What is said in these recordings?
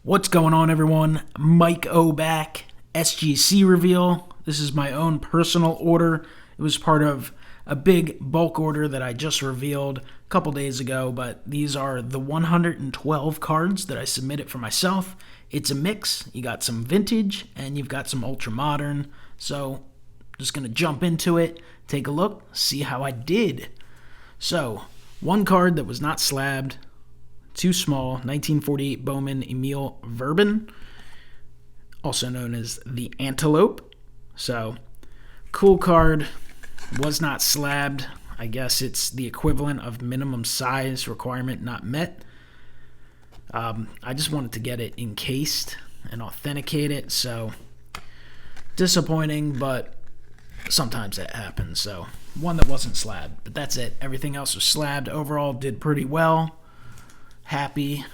What's going on, everyone? MikeO back. SGC reveal. This is my own personal order. It was part of a big bulk order that I just revealed a couple days ago, but these are the 112 cards that I submitted for myself. It's a mix. You got some vintage and you've got some ultra modern. So just going to jump into it, take a look, see how I did. So, one card that was not slabbed, too small, 1948 Bowman Emil Verbin, also known as the Antelope. So, cool card, was not slabbed. I guess it's the equivalent of minimum size requirement not met. I just wanted to get it encased and authenticate it, so disappointing, but sometimes that happens. So, one that wasn't slabbed, but that's it. Everything else was slabbed. Overall, did pretty well. Happy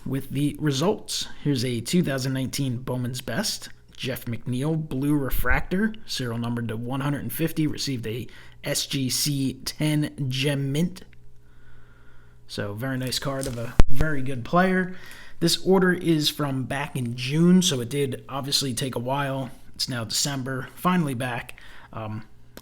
with the results. Here's a 2019 Bowman's Best. Jeff McNeil, blue refractor, serial numbered to 150, received a SGC 10 gem mint. So very nice card of a very good player. This order is from back in June, so it did obviously take a while. It's now December, finally back.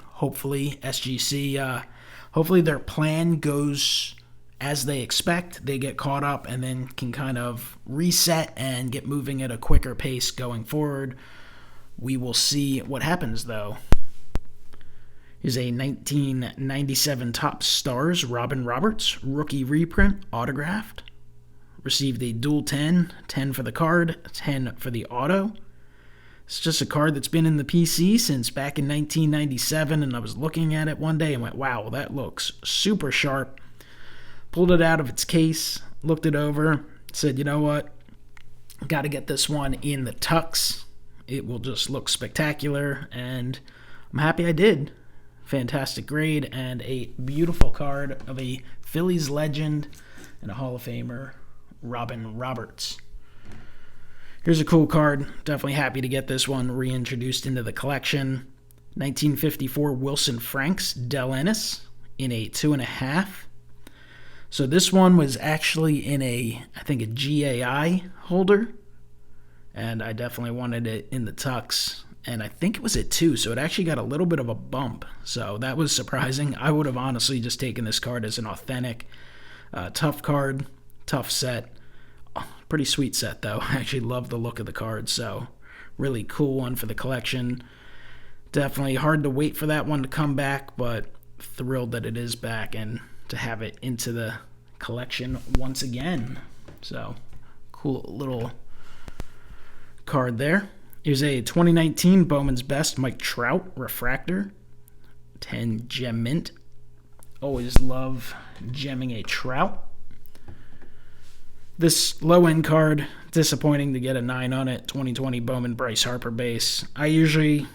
Hopefully SGC, hopefully their plan goes as they expect. They get caught up and then can kind of reset and get moving at a quicker pace going forward. We will see what happens, though. Here's a 1997 Top Stars Robin Roberts rookie reprint autographed. Received a dual 10, 10 for the card, 10 for the auto. It's just a card that's been in the PC since back in 1997, and I was looking at it one day and went, wow, that looks super sharp. Pulled it out of its case, looked it over, said, you know what, got to get this one in the tux. It will just look spectacular, and I'm happy I did. Fantastic grade and a beautiful card of a Phillies legend and a Hall of Famer, Robin Roberts. Here's a cool card. Definitely happy to get this one reintroduced into the collection. 1954 Wilson Franks Del Ennis in a 2.5. So this one was actually in I think a GAI holder, and I definitely wanted it in the tux, and I think it was at 2, so it actually got a little bit of a bump, so that was surprising. I would have honestly just taken this card as an authentic, tough card, tough set. Pretty sweet set, though. I actually love the look of the card, so really cool one for the collection. Definitely hard to wait for that one to come back, but thrilled that it is back and to have it into the collection once again. So, cool little card there. Here's a 2019 Bowman's Best Mike Trout refractor, 10 gem mint. Always love gemming a Trout. This low-end card, disappointing to get a 9 on it. 2020 Bowman Bryce Harper base. I usually,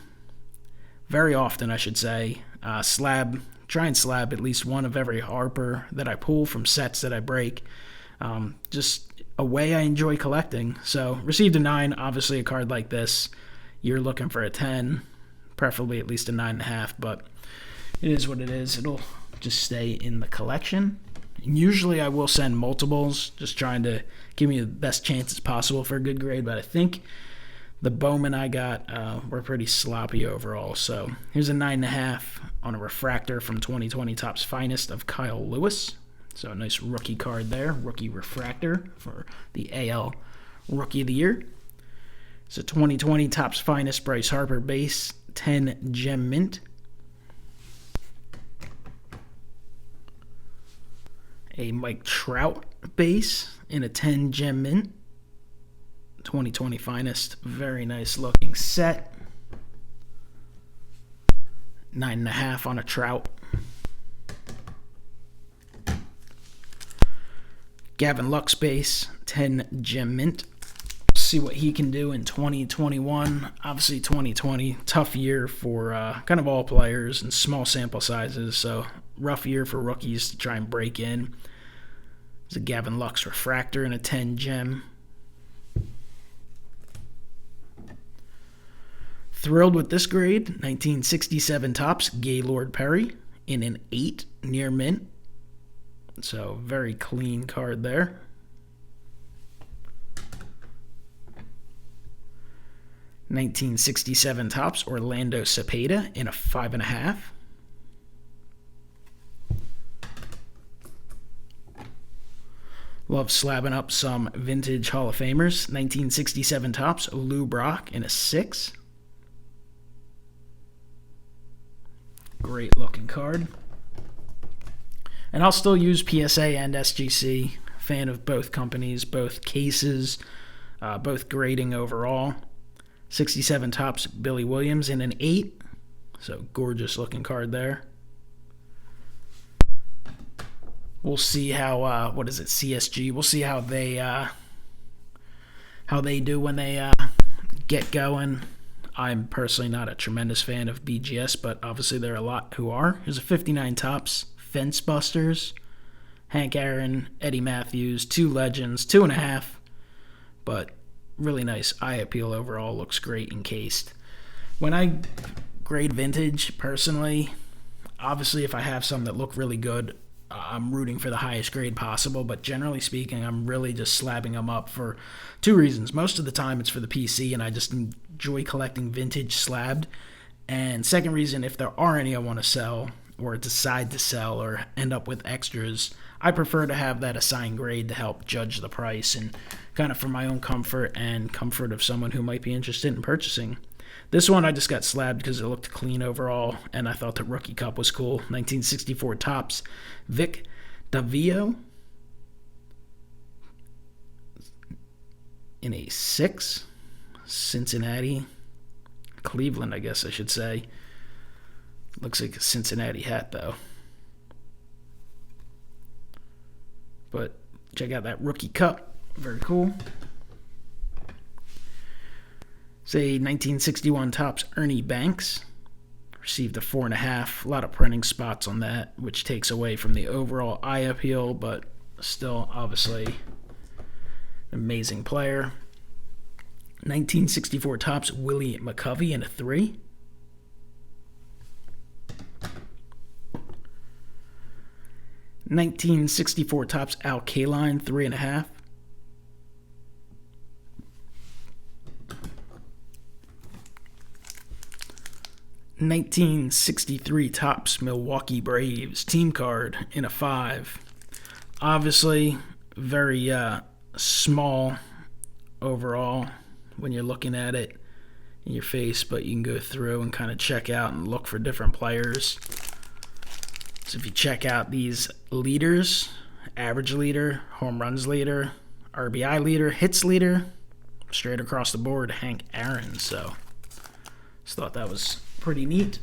very often I should say, try and slab at least one of every Harper that I pull from sets that I break. Just a way I enjoy collecting. So received a 9, obviously a card like this. You're looking for a 10, preferably at least a 9.5, but it is what it is. It'll just stay in the collection. Usually I will send multiples, just trying to give me the best chances possible for a good grade, but I think the Bowman I got were pretty sloppy overall. So here's a 9.5 on a refractor from 2020 Topps Finest of Kyle Lewis. So a nice rookie card there, rookie refractor for the AL Rookie of the Year. It's a 2020 Topps Finest Bryce Harper base, 10 gem mint. A Mike Trout base in a 10 gem mint. 2020 Finest, very nice looking set. 9.5 on a Trout. Gavin Lux base, 10 gem mint. See what he can do in 2021. Obviously 2020, tough year for kind of all players and small sample sizes, so rough year for rookies to try and break in. It's a Gavin Lux refractor and a 10 gem. Thrilled with this grade. 1967 Topps Gaylord Perry in an 8 near mint. So very clean card there. 1967 Topps Orlando Cepeda in a 5.5. Love slabbing up some vintage Hall of Famers. 1967 Topps Lou Brock in a 6. Great looking card. And I'll still use PSA and SGC. Fan of both companies, both cases, both grading overall. 67 Topps Billy Williams in an 8. So gorgeous looking card there. We'll see how what is it, CSG? We'll see how they do when they get going. I'm personally not a tremendous fan of BGS, but obviously there are a lot who are. Here's a 59 Topps Fence Busters. Hank Aaron, Eddie Matthews, 2 legends, 2.5. But really nice eye appeal overall. Looks great encased. When I grade vintage, personally, obviously if I have some that look really good, I'm rooting for the highest grade possible. But generally speaking, I'm really just slabbing them up for 2 reasons. Most of the time it's for the PC, and I just enjoy collecting vintage slabbed. And second reason, if there are any I want to sell or decide to sell or end up with extras, I prefer to have that assigned grade to help judge the price and kind of for my own comfort and comfort of someone who might be interested in purchasing. This one I just got slabbed because it looked clean overall, and I thought the Rookie Cup was cool. 1964 Topps Vic Davio in a 6. Cincinnati. Cleveland, I guess I should say. Looks like a Cincinnati hat, though. But check out that Rookie Cup. Very cool. Say 1961 Topps Ernie Banks. Received a 4.5. A lot of printing spots on that, which takes away from the overall eye appeal, but still, obviously, an amazing player. 1964 Topps Willie McCovey in a 3. $1964 Topps Al Kaline 3.5. $1963 Topps Milwaukee Braves team card in a 5. Obviously, very small overall when you're looking at it in your face, but you can go through and kind of check out and look for different players. So if you check out these leaders, average leader, home runs leader, RBI leader, hits leader, straight across the board, Hank Aaron. So just thought that was pretty neat.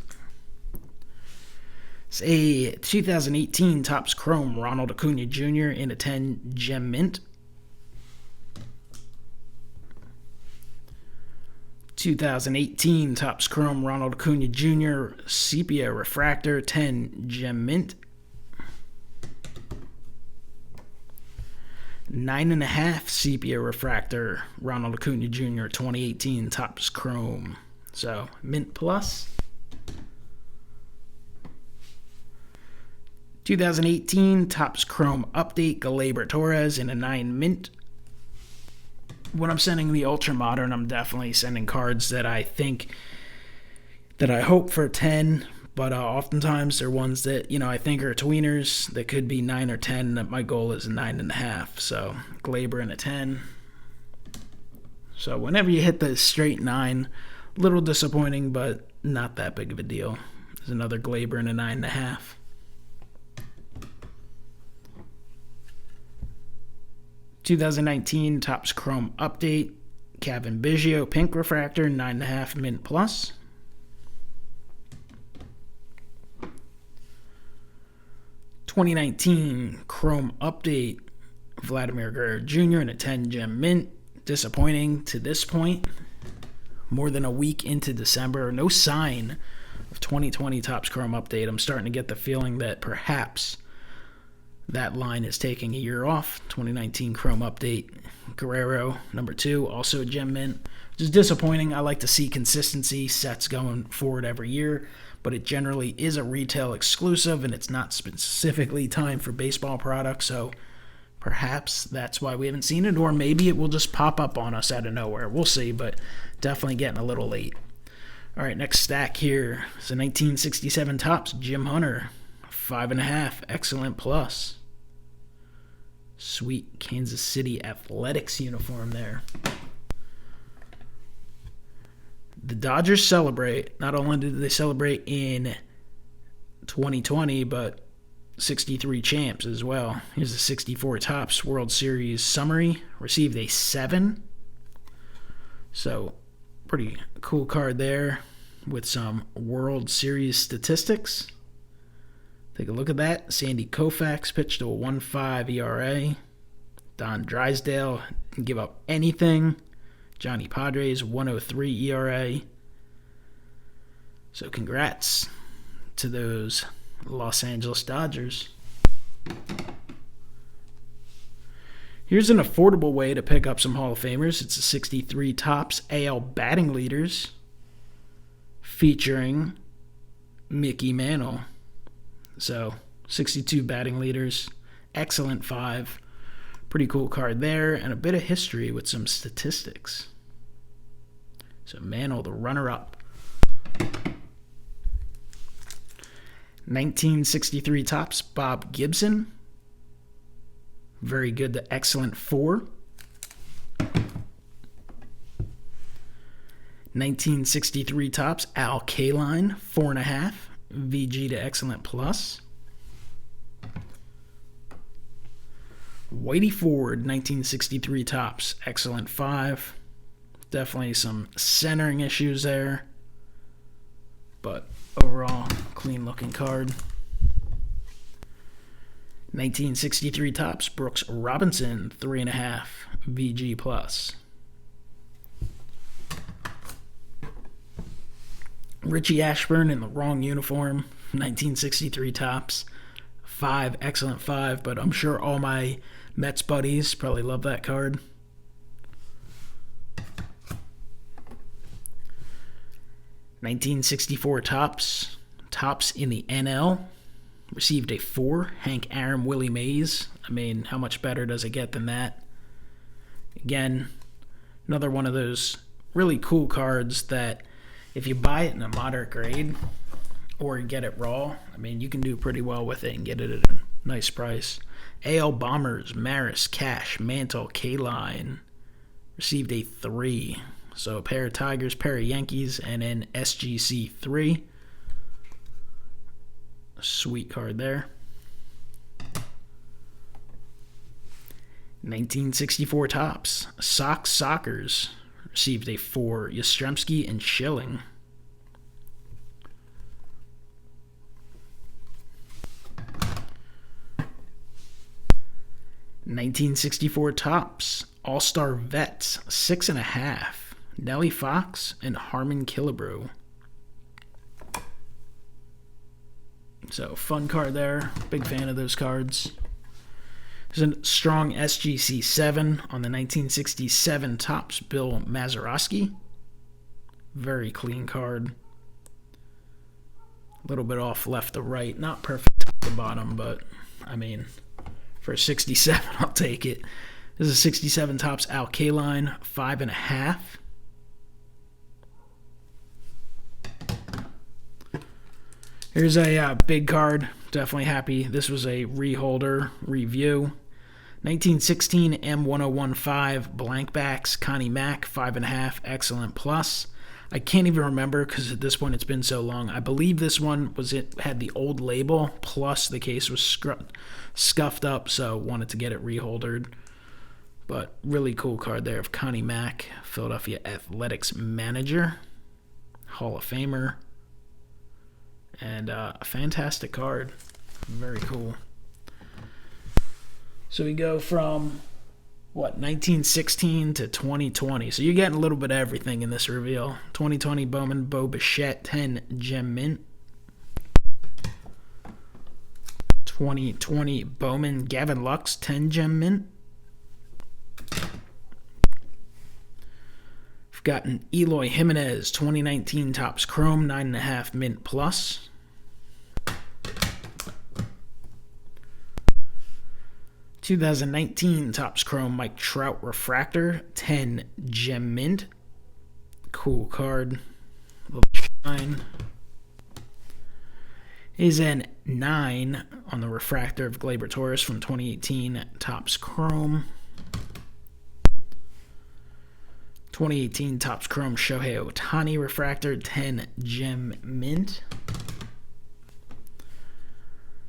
It's a 2018 Topps Chrome Ronald Acuna Jr. in a 10 gem mint. 2018 Topps Chrome Ronald Acuna Jr. Sepia Refractor 10 gem mint. 9.5 Sepia Refractor Ronald Acuna Jr. 2018 Topps Chrome. So mint plus. 2018 Topps Chrome Update Gleyber Torres in a 9 mint. When I'm sending the Ultra Modern, I'm definitely sending cards that I hope for 10, but oftentimes they're ones that, I think are tweeners that could be 9 or 10. That my goal is 9.5. So Gleyber in a 10. So whenever you hit the straight 9, a little disappointing, but not that big of a deal. There's another Gleyber in a 9.5. $2019 Topps Chrome Update, Kevin Biggio Pink Refractor, 9.5 mint plus. $2019 Chrome Update, Vladimir Guerrero Jr. in a 10 gem mint. Disappointing to this point. More than a week into December, no sign of 2020 Topps Chrome Update. I'm starting to get the feeling that perhaps that line is taking a year off. 2019 Chrome Update, Guerrero, number 2, also a gem mint. Which is disappointing. I like to see consistency sets going forward every year, but it generally is a retail exclusive, and it's not specifically timed for baseball products, so Perhaps that's why we haven't seen it, or maybe it will just pop up on us out of nowhere. We'll see, but definitely getting a little late. All right, next stack here is a 1967 Topps Jim Hunter, 5.5, excellent plus. Sweet Kansas City Athletics uniform there. The Dodgers celebrate. Not only did they celebrate in 2020, but 63 champs as well. Here's the 64 Topps World Series summary. Received a 7. So, pretty cool card there with some World Series statistics. Take a look at that. Sandy Koufax pitched to a 1.5 ERA. Don Drysdale didn't give up anything. Johnny Padres, 1.03 ERA. So congrats to those Los Angeles Dodgers. Here's an affordable way to pick up some Hall of Famers. It's a 63 Topps AL batting leaders featuring Mickey Mantle. So 62 batting leaders, excellent 5. Pretty cool card there, and a bit of history with some statistics. So Mantle, the runner-up. 1963 Topps Bob Gibson. Very good to excellent 4. 1963 Topps Al Kaline, 4.5. VG to excellent plus. Whitey Ford, 1963 Topps, excellent 5. Definitely some centering issues there, but overall, clean looking card. 1963 Topps Brooks Robinson, 3.5, VG plus. Richie Ashburn in the wrong uniform, 1963 Topps, 5, excellent 5, but I'm sure all my Mets buddies probably love that card. (1964 Topps in the NL, received a 4. Hank Aaron, Willie Mays. I mean, how much better does it get than that? Again, another one of those really cool cards that if you buy it in a moderate grade or get it raw, I mean, you can do pretty well with it and get it at a nice price. AL Bombers, Maris, Cash, Mantle, K-Line, received a 3. So a pair of Tigers, pair of Yankees, and an SGC 3. Sweet card there. 1964 Topps Sox Sockers, received a 4. Yastrzemski and Schilling. (1964 Topps All-Star Vets, 6.5. Nellie Fox and Harmon Killebrew. So, fun card there. Big fan of those cards. There's a strong SGC 7 on the 1967 Topps Bill Mazeroski. Very clean card. A little bit off left to right. Not perfect top to bottom, but, I mean, for a 67, I'll take it. This is a 67 Topps Al Kaline, 5.5. Here's a big card. Definitely happy. This was a reholder review. 1916 M1015 blank backs. Connie Mack, 5.5. Excellent plus. I can't even remember because at this point it's been so long. I believe this one had the old label plus the case was scuffed up, so wanted to get it reholdered. But really cool card there of Connie Mack, Philadelphia Athletics manager, Hall of Famer. And a fantastic card. Very cool. So we go from, 1916 to 2020. So you're getting a little bit of everything in this reveal. 2020 Bowman Bo Bichette, 10 gem mint. 2020 Bowman Gavin Lux, 10 gem mint. We've got an Eloy Jimenez 2019 Topps Chrome 9.5 mint plus. 2019 Topps Chrome Mike Trout Refractor, 10 Gem Mint. Cool card. Little shine. Is an 9 on the refractor of Gleyber Torres from 2018 Topps Chrome. 2018 Topps Chrome Shohei Ohtani Refractor, 10 Gem Mint.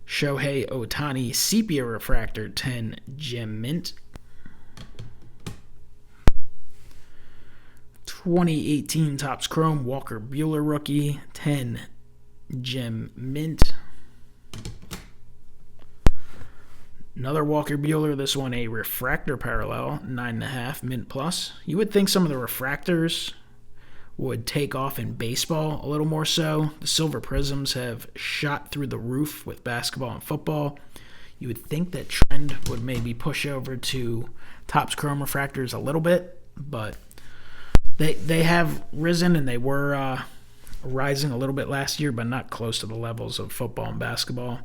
Shohei Ohtani Sepia Refractor, 10 Gem Mint. 2018 Topps Chrome Walker Buehler Rookie, 10 Gem Mint. Another Walker Buehler, this one a refractor parallel, 9.5 Mint Plus. You would think some of the refractors would take off in baseball a little more so. The silver prisms have shot through the roof with basketball and football. You would think that trend would maybe push over to Topps Chrome refractors a little bit, but they have risen, and they were rising a little bit last year, but not close to the levels of football and basketball.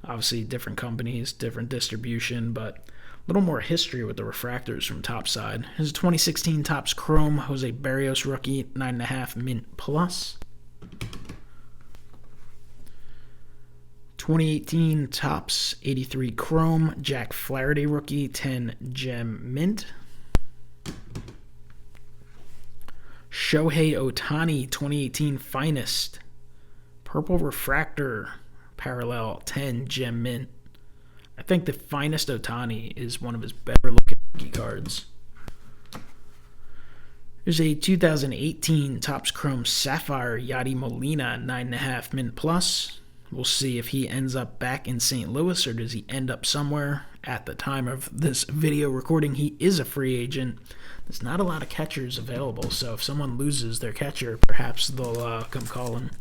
Obviously, different companies, different distribution, but a little more history with the refractors from Topside. Here's a 2016 Topps Chrome Jose Barrios Rookie, 9.5 Mint Plus. 2018 Topps 83 Chrome Jack Flaherty Rookie, 10 Gem Mint. Shohei Ohtani 2018 Finest Purple Refractor Parallel, 10 Gem Mint. I think the Finest Ohtani is one of his better looking rookie cards. There's a 2018 Topps Chrome Sapphire Yadi Molina, 9.5 Mint Plus. We'll see if he ends up back in St. Louis, or does he end up somewhere. At the time of this video recording, he is a free agent. There's not a lot of catchers available, so if someone loses their catcher, perhaps they'll come calling.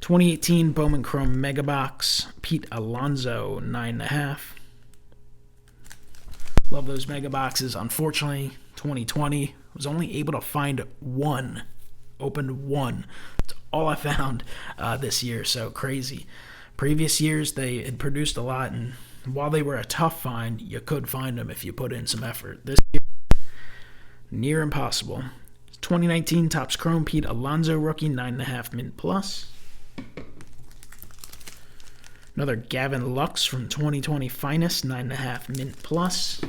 2018 Bowman Chrome Mega Box Pete Alonso, 9.5. Love those mega boxes. Unfortunately, 2020 was only able to find one. Opened one. That's all I found this year, so crazy. Previous years, they had produced a lot, and while they were a tough find, you could find them if you put in some effort. This year, near impossible. 2019 Topps Chrome Pete Alonso Rookie, 9.5 Mint Plus. Another Gavin Lux from 2020 Finest, 9.5 Mint Plus.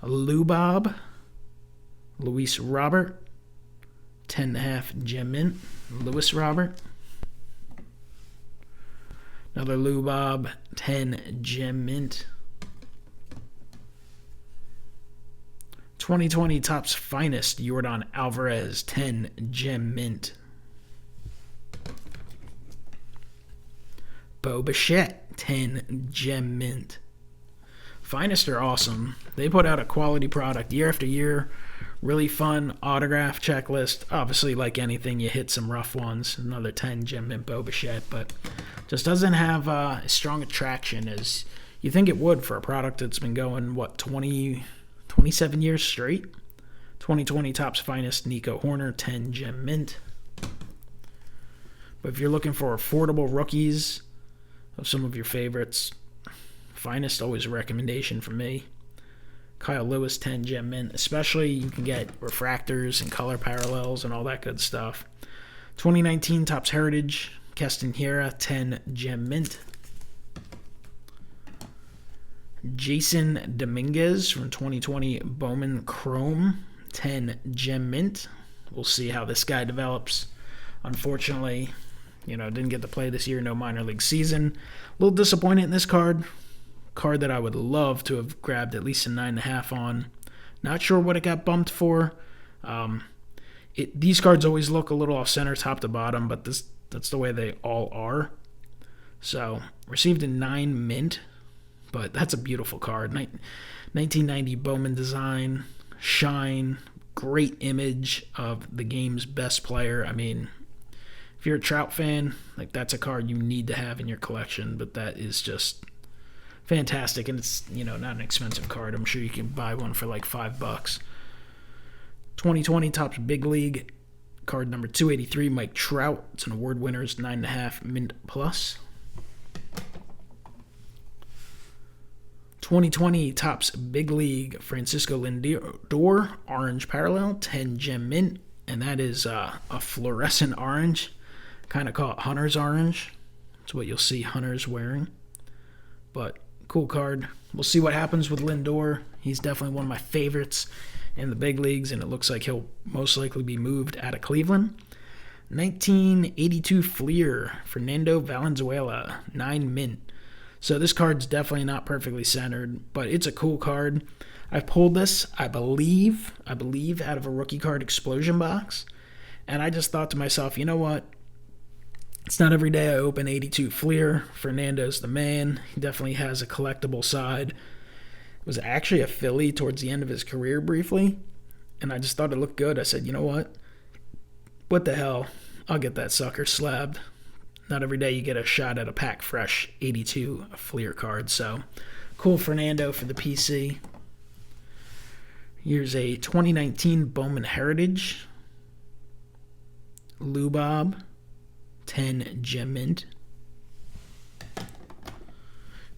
Lubob Luis Robert, 10.5 Gem Mint. Luis Robert. Another Lubob, 10 Gem Mint. 2020 Topps Finest Yordan Alvarez, 10 Gem Mint. Bo Bichette, 10 Gem Mint. Finest are awesome. They put out a quality product year after year. Really fun autograph checklist. Obviously, like anything, you hit some rough ones. Another 10 Gem Mint Bo Bichette, but just doesn't have as strong attraction as you think it would for a product that's been going, 27 years straight? 2020 Topps Finest Nico Horner, 10 Gem Mint. But if you're looking for affordable rookies of some of your favorites, Finest always a recommendation for me. Kyle Lewis, 10 Gem Mint. Especially, you can get refractors and color parallels and all that good stuff. 2019 Topps Heritage Keston Hiura, 10 Gem Mint. Jason Dominguez from 2020 Bowman Chrome, 10 Gem Mint. We'll see how this guy develops. Unfortunately, didn't get to play this year, no minor league season. A little disappointed in this card. Card that I would love to have grabbed at least a 9.5 on. Not sure what it got bumped for. These cards always look a little off center, top to bottom, but that's the way they all are. So, received a 9 Mint, but that's a beautiful card. 1990 Bowman design, shine, great image of the game's best player. I mean, if you're a Trout fan, that's a card you need to have in your collection, but that is just fantastic, and it's not an expensive card. I'm sure you can buy one for like $5. 2020 Topps Big League card number 283 Mike Trout. It's an award winner's 9.5 Mint Plus. 2020 Topps Big League Francisco Lindor orange parallel 10 gem mint, and that is a fluorescent orange. Kind of call it Hunter's orange. It's what you'll see Hunter's wearing. But cool card. We'll see what happens with Lindor. He's definitely one of my favorites in the big leagues, and it looks like he'll most likely be moved out of Cleveland. 1982 Fleer, Fernando Valenzuela, 9 mint. So this card's definitely not perfectly centered, but it's a cool card. I've pulled this, I believe, out of a rookie card explosion box, and I just thought to myself, you know what? It's not every day I open 82 Fleer. Fernando's the man. He definitely has a collectible side. Was actually a Philly towards the end of his career briefly, and I just thought it looked good. I said, you know what? What the hell? I'll get that sucker slabbed. Not every day you get a shot at a pack fresh 82 Fleer card. So cool Fernando for the PC. Here's a 2019 Bowman Heritage. Lubob, 10 gem mint.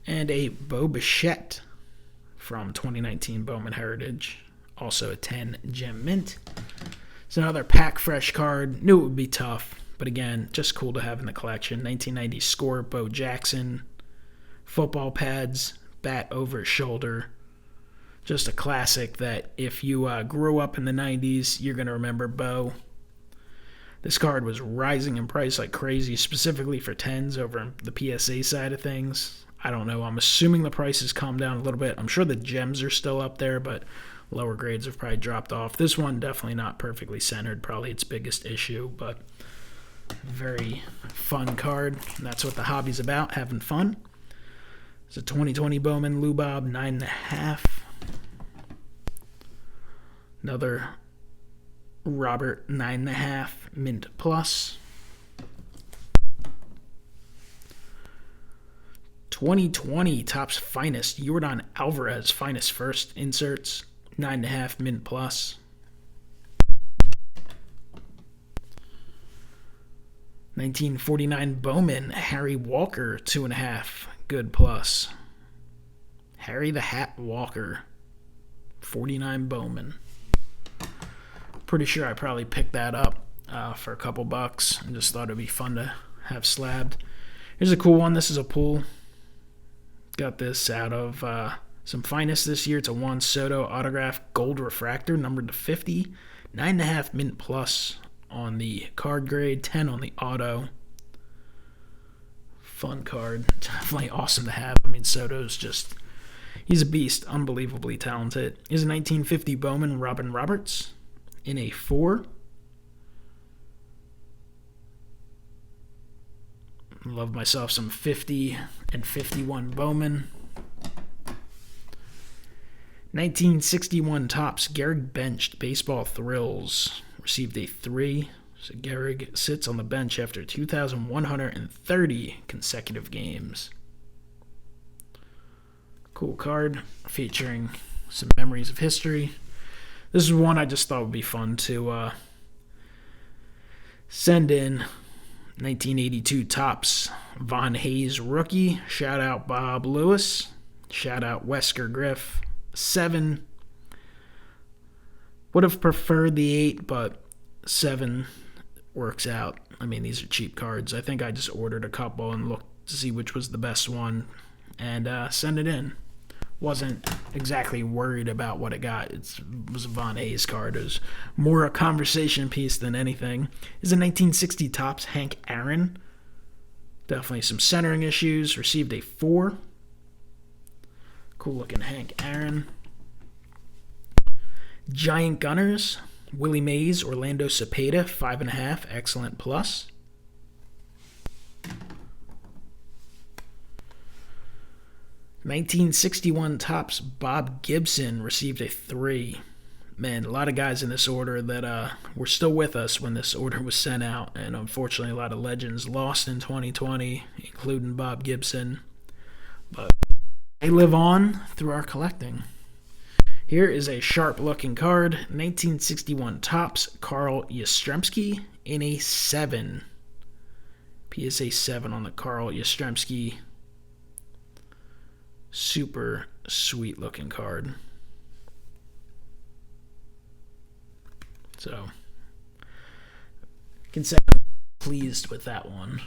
And a Bo Bichette from 2019 Bowman Heritage. Also a 10 gem mint. It's another pack fresh card. Knew it would be tough, but again, just cool to have in the collection. 1990 score, Bo Jackson. Football pads, bat over his shoulder. Just a classic that if you grew up in the 90s, you're going to remember Bo. This card was rising in price like crazy, specifically for 10s over the PSA side of things. I don't know. I'm assuming the prices calmed down a little bit. I'm sure the gems are still up there, but lower grades have probably dropped off. This one definitely not perfectly centered, probably its biggest issue, but very fun card. And that's what the hobby's about, having fun. It's a 2020 Bowman Lubob, 9.5. Another Robert, 9.5, mint plus. 2020 Topps Finest, Yordan Alvarez Finest First inserts, 9.5, mint plus. 1949 Bowman, Harry Walker, 2.5, good plus. Harry the Hat Walker, 49 Bowman. Pretty sure I probably picked that up for a couple bucks and just thought it'd be fun to have slabbed. Here's a cool one. This is a pull. Got this out of some Finest this year. It's a Juan Soto autograph gold refractor, numbered to 50. 9.5 mint plus on the card grade, 10 on the auto. Fun card. Definitely awesome to have. I mean, Soto's just, he's a beast. Unbelievably talented. Here's a 1950 Bowman Robin Roberts in a 4. Love myself some 50 and 51 Bowman. 1961 Topps Gehrig benched baseball thrills. Received a 3. So Gehrig sits on the bench after 2,130 consecutive games. Cool card featuring some memories of history. This is one I just thought would be fun to send in. 1982 Topps Von Hayes rookie. Shout out Bob Lewis. Shout out Wesker Griff. 7. Would have preferred the 8, but 7 works out. I mean, these are cheap cards. I think I just ordered a couple and looked to see which was the best one and send it in. Wasn't exactly worried about what it got. It was a Von Hayes card. It was more a conversation piece than anything. Is a 1960 Topps Hank Aaron. Definitely some centering issues. Received a 4. Cool looking Hank Aaron. Giant Gunners. Willie Mays, Orlando Cepeda, 5.5, excellent plus. '61 Topps Bob Gibson received a 3. Man, a lot of guys in this order that were still with us when this order was sent out, and unfortunately a lot of legends lost in 2020, including Bob Gibson. But they live on through our collecting. Here is a sharp-looking card. 1961 Topps Carl Yastrzemski in a 7. PSA 7 on the Carl Yastrzemski. Super sweet looking card. So, I can say I'm pleased with that one.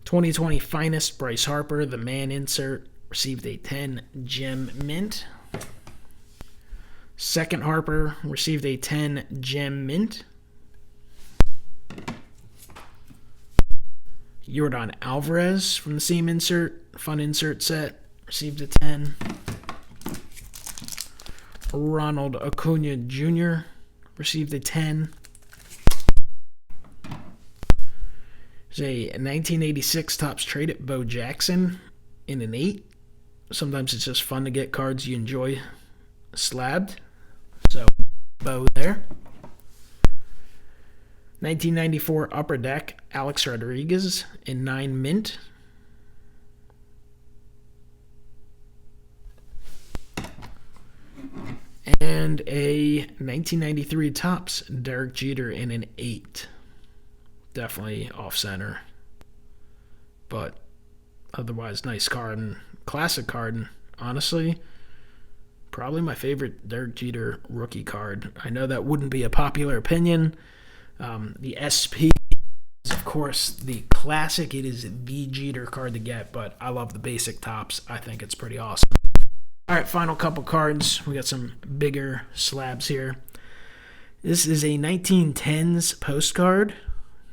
2020 Finest Bryce Harper, the man insert, received a 10 gem mint. Second Harper received a 10 gem mint. Yordan Alvarez from the same fun insert set, received a 10. Ronald Acuna Jr. received a 10. There's a 1986 Topps Traded Bo Jackson in an 8. Sometimes it's just fun to get cards you enjoy slabbed. So, Bo there. 1994 Upper Deck Alex Rodriguez in 9 mint. And a 1993 Topps Derek Jeter in an 8. Definitely off-center. But otherwise, nice card and classic card. And honestly, probably my favorite Derek Jeter rookie card. I know that wouldn't be a popular opinion. The SP is, of course, the classic. It is the Jeter card to get, but I love the basic Topps. I think it's pretty awesome. All right, final couple cards. We got some bigger slabs here. This is a 1910s postcard,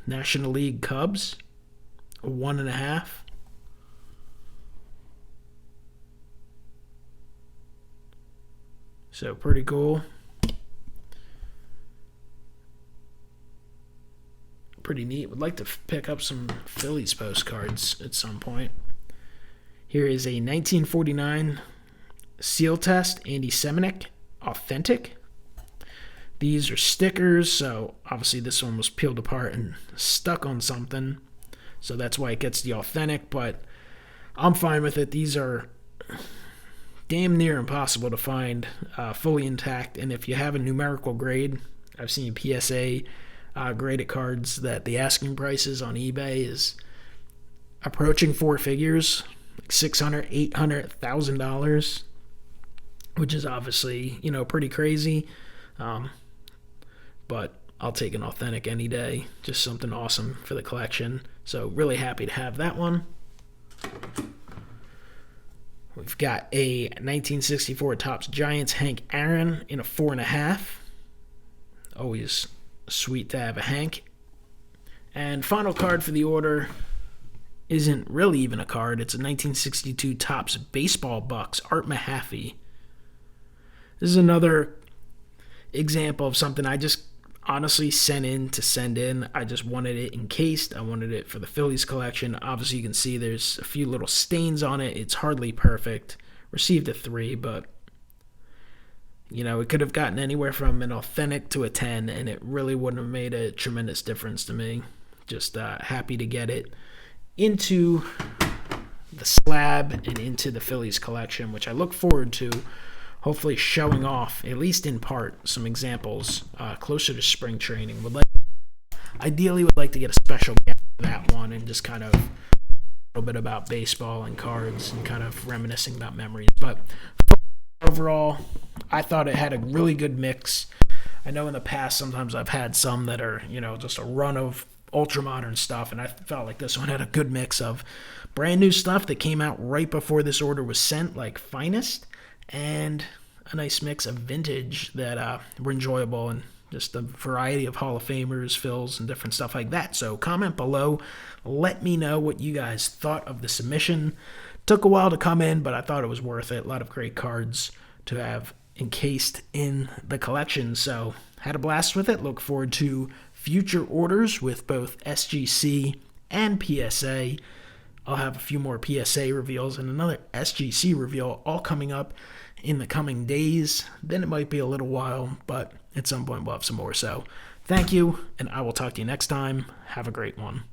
National League Cubs, a 1.5. So pretty cool. Pretty neat. Would like to pick up some Phillies postcards at some point. Here is a 1949 Seal Test Andy Seminick Authentic. These are stickers, so obviously this one was peeled apart and stuck on something, so that's why it gets the authentic, but I'm fine with it. These are damn near impossible to find fully intact, and if you have a numerical grade, I've seen PSA graded cards that the asking prices on eBay is approaching 4 figures, like $600, $800, $1,000, which is obviously, pretty crazy. But I'll take an authentic any day. Just something awesome for the collection. So really happy to have that one. We've got a 1964 Topps Giants Hank Aaron in a 4.5. Always sweet to have a Hank. And final card for the order isn't really even a card. It's a 1962 Topps Baseball Bucks Art Mahaffey. This is another example of something I just honestly send in. I just wanted it encased. I wanted it for the Phillies collection. Obviously, you can see there's a few little stains on it. It's hardly perfect. Received a 3, but it could have gotten anywhere from an authentic to a 10, and it really wouldn't have made a tremendous difference to me. Just happy to get it into the slab and into the Phillies collection, which I look forward to hopefully showing off, at least in part, some examples closer to spring training. Ideally would like to get a special guest for that one and just kind of a little bit about baseball and cards and kind of reminiscing about memories. But overall, I thought it had a really good mix. I know in the past sometimes I've had some that are, just a run of ultra-modern stuff, and I felt like this one had a good mix of brand new stuff that came out right before this order was sent, like Finest, and a nice mix of vintage that were enjoyable, and just a variety of Hall of Famers, Phils, and different stuff like that. So comment below. Let me know what you guys thought of the submission. Took a while to come in, but I thought it was worth it. A lot of great cards to have encased in the collection. So had a blast with it. Look forward to future orders with both SGC and PSA. I'll have a few more PSA reveals and another SGC reveal all coming up in the coming days. Then it might be a little while, but at some point we'll have some more. So thank you, and I will talk to you next time. Have a great one.